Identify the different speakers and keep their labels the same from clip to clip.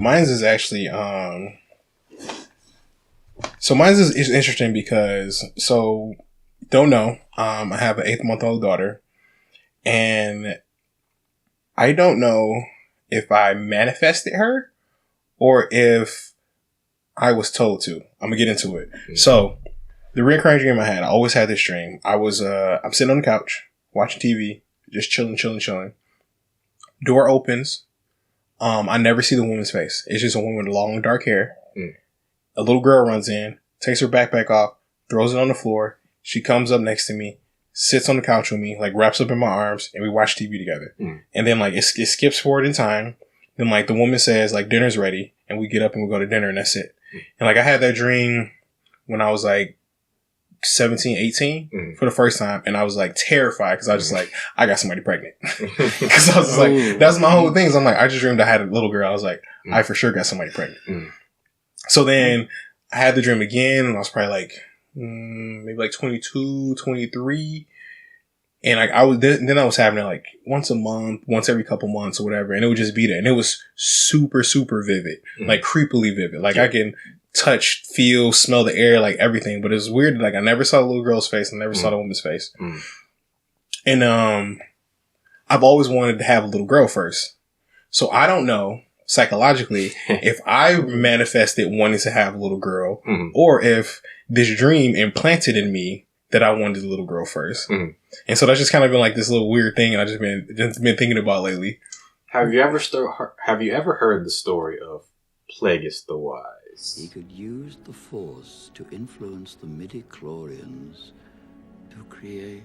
Speaker 1: mine's is actually so mine's is interesting because don't know. I have an 8-month-old daughter, and I don't know if I manifested her or if I was told to. I'm gonna get into it. Mm-hmm. So the recurring dream I always had this dream. I'm sitting on the couch watching TV, just chilling. Door opens. I never see the woman's face. It's just a woman with long dark hair. Mm. A little girl runs in, takes her backpack off, throws it on the floor. She comes up next to me, sits on the couch with me, like wraps up in my arms, and we watch TV together. Mm. And then like it skips forward in time. Then like the woman says like dinner's ready, and we get up and we go to dinner, and that's it. Mm. And like I had that dream when I was like 17, 18 for the first time, and I was like terrified because I was just like, I got somebody pregnant. Because I was just like, that's my whole thing. So I'm like, I just dreamed I had a little girl. I was like, I for sure got somebody pregnant. So then I had the dream again, and I was probably like maybe like 22, 23. And like I was having it like once a month, once every couple months or whatever, and it would just be there, and it was super, super vivid, like creepily vivid. Like I can touch, feel, smell the air, like everything. But it was weird. Like I never saw the little girl's face. I never saw the woman's face. And I've always wanted to have a little girl first. So I don't know psychologically if I manifested wanting to have a little girl or if this dream implanted in me that I wanted a little girl first. And so that's just kind of been like this little weird thing, and I've just been thinking about lately.
Speaker 2: Have you ever heard the story of Plagueis the Wise?
Speaker 3: He could use the Force to influence the midi-chlorians to create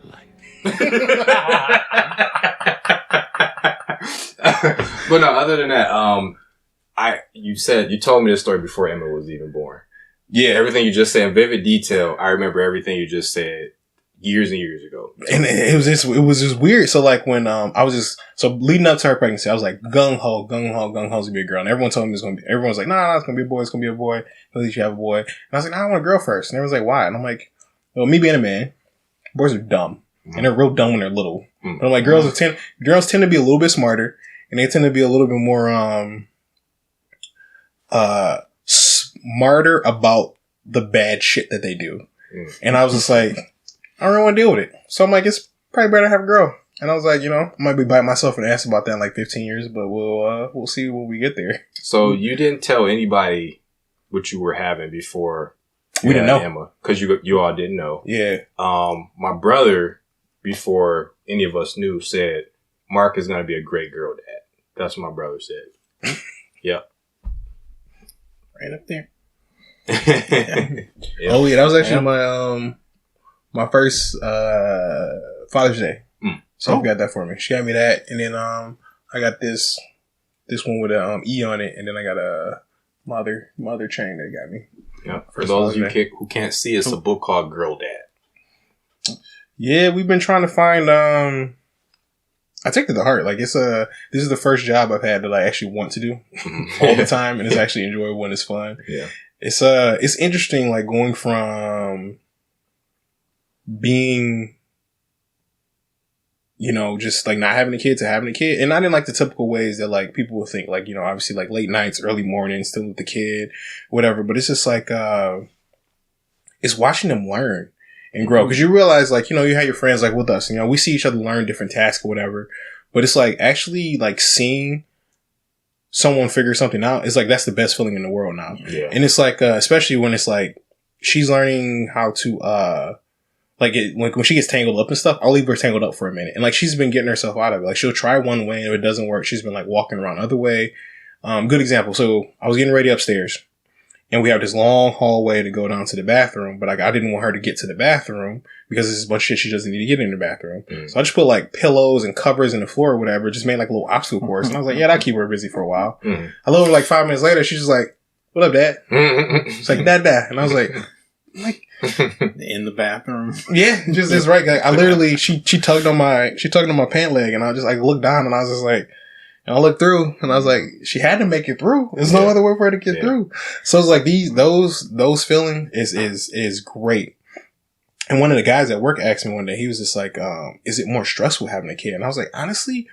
Speaker 3: life.
Speaker 2: But no, other than that, you told me this story before Emma was even born. Yeah, everything you just said in vivid detail. I remember everything you just said years and years ago.
Speaker 1: And it was just weird. So like when leading up to her pregnancy, I was like gung ho to be a girl. And everyone told me everyone's like, nah, it's gonna be a boy, it's gonna be a boy. At least you have a boy. And I was like, nah, I want a girl first. And everyone's like, why? And I'm like, well, me being a man, boys are dumb. And they're real dumb when they're little. But I'm like, girls tend to be a little bit smarter, and they tend to be a little bit more smarter about the bad shit that they do. And I was just like, I don't really want to deal with it. So I'm like, it's probably better to have a girl. And I was like, I might be biting myself in the ass about that in like 15 years, but we'll see when we get there.
Speaker 2: So you didn't tell anybody what you were having before
Speaker 1: we didn't know,
Speaker 2: Emma, because you all didn't know.
Speaker 1: Yeah.
Speaker 2: My brother, before any of us knew, said Mark is going to be a great girl dad. That's what my brother said. Yep.
Speaker 1: Right up there. Yeah. Oh yeah, that was actually my first Father's Day. So got that for me. She got me that, and then I got this one with a E on it, and then I got a mother chain that got me.
Speaker 2: Yeah. For those of you who can't see, it's a book called Girl Dad.
Speaker 1: Yeah, we've been trying to find. I take it to heart. Like this is the first job I've had that I actually want to do all the time, and it's actually enjoyable and it's fun.
Speaker 2: Yeah.
Speaker 1: It's interesting, like going from being, just like not having a kid to having a kid, and not in like the typical ways that like people would think, like, obviously like late nights, early mornings, still with the kid, whatever. But it's just like, it's watching them learn and grow. Cause you realize like, you have your friends like with us, we see each other learn different tasks or whatever, but it's like actually like seeing someone figure something out is like, that's the best feeling in the world now.
Speaker 2: Yeah.
Speaker 1: And it's like, especially when it's like, she's learning how to, when she gets tangled up and stuff, I'll leave her tangled up for a minute. And like, she's been getting herself out of it. Like she'll try one way, and if it doesn't work, she's been like walking around other way. Good example. So I was getting ready upstairs, and we have this long hallway to go down to the bathroom, but I didn't want her to get to the bathroom because there's a bunch of shit she doesn't need to get in the bathroom. So I just put like pillows and covers in the floor or whatever, just made like a little obstacle course. And I was like, yeah, that'll keep her busy for a while. I love her like 5 minutes later. She's just like, what up, Dad? She's like, Dad. And I was like
Speaker 4: in the bathroom.
Speaker 1: Yeah, just this right. Like, I literally, she tugged on my pant leg, and I just like looked down, and I was just like, and I looked through, and I was like, she had to make it through. There's no other way for her to get through. So it's like those feeling is great. And one of the guys at work asked me one day, he was just like, is it more stressful having a kid? And I was like, honestly,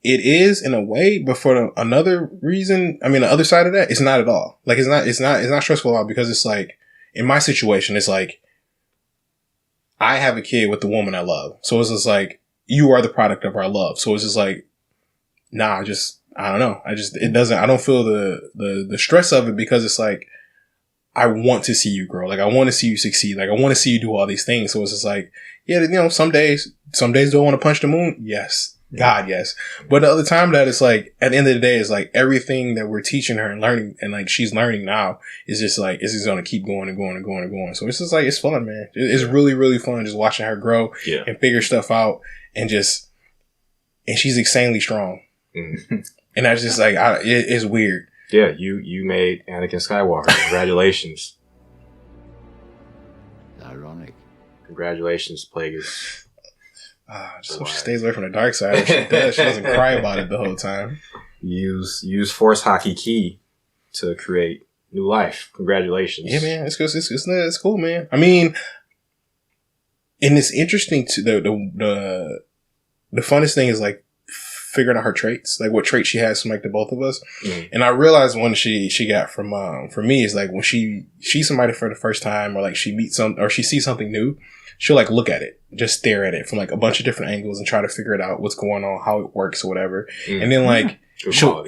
Speaker 1: it is in a way, but for another reason, I mean, the other side of that, it's not at all. Like, it's not stressful at all because it's like, in my situation, it's like, I have a kid with the woman I love. So it's just like, you are the product of our love. So it's just like, nah, I don't know. I don't feel the stress of it because it's like, I want to see you grow. Like, I want to see you succeed. Like, I want to see you do all these things. So it's just like, yeah, you know, some days do I want to punch the moon? Yes. God, yes. But the other time that it's like, at the end of the day, it's like everything that we're teaching her and learning and like she's learning now is just like, it's just going to keep going and going and going and going. So it's just like, it's fun, man. It's really, really fun just watching her grow and figure stuff out and she's insanely strong. Mm-hmm. And that's just like, it's weird.
Speaker 2: Yeah, you made Anakin Skywalker. Congratulations.
Speaker 3: Ironic.
Speaker 2: Congratulations, Plagueis.
Speaker 1: Just so she stays away from the dark side. If she does, she doesn't cry about it the whole time.
Speaker 2: Use Force Hockey Key to create new life. Congratulations.
Speaker 1: Yeah, man. It's cool, man. I mean, and it's interesting to the funnest thing is like figuring out her traits, like what traits she has from like the both of us. Mm-hmm. And I realized one she got from me is like when she sees somebody for the first time or like she meets or she sees something new, she'll like look at it, just stare at it from like a bunch of different angles and try to figure it out, what's going on, how it works or whatever. Mm-hmm. And then like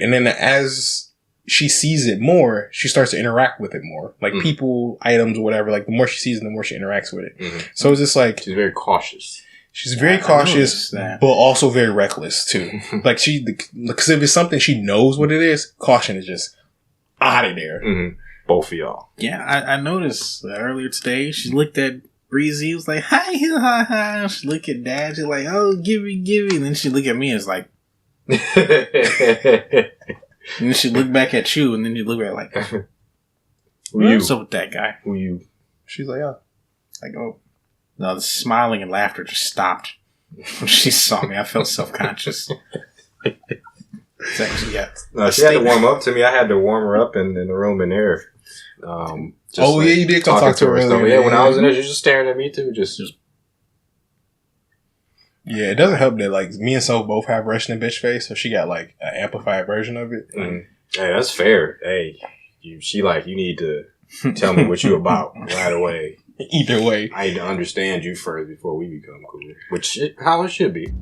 Speaker 1: and then as she sees it more, she starts to interact with it more, like people, items, or whatever. Like the more she sees it, the more she interacts with it. Mm-hmm. So it's just like
Speaker 2: she's very cautious.
Speaker 1: She's very cautious, but also very reckless too. Like because if it's something she knows what it is, caution is just out of there.
Speaker 2: Mm-hmm. Both of y'all.
Speaker 4: Yeah, I noticed earlier today she looked at Breezy, was like, hi, hi, hi. She looked at Dad, she's like, oh, give me. And then she looked at me and was like, and then she looked back at you, and then you look at her like, what's up with that guy?
Speaker 2: Who you?
Speaker 1: She's like, oh.
Speaker 4: Like, oh. No, the smiling and laughter just stopped when she saw me. I felt self-conscious. It's actually,
Speaker 2: no, she had to warm up to me. I had to warm her up in the room in there.
Speaker 1: You did come talk to her earlier.
Speaker 2: Yeah, when I was in there, she was just staring at me too. Just.
Speaker 1: Yeah, it doesn't help that like me and So both have Russian bitch face, so she got like an amplified version of it.
Speaker 2: Mm-hmm. Hey, that's fair. Hey, you need to tell me what you about right away.
Speaker 1: Either way,
Speaker 2: I need to understand you first before we become cool. How it should be.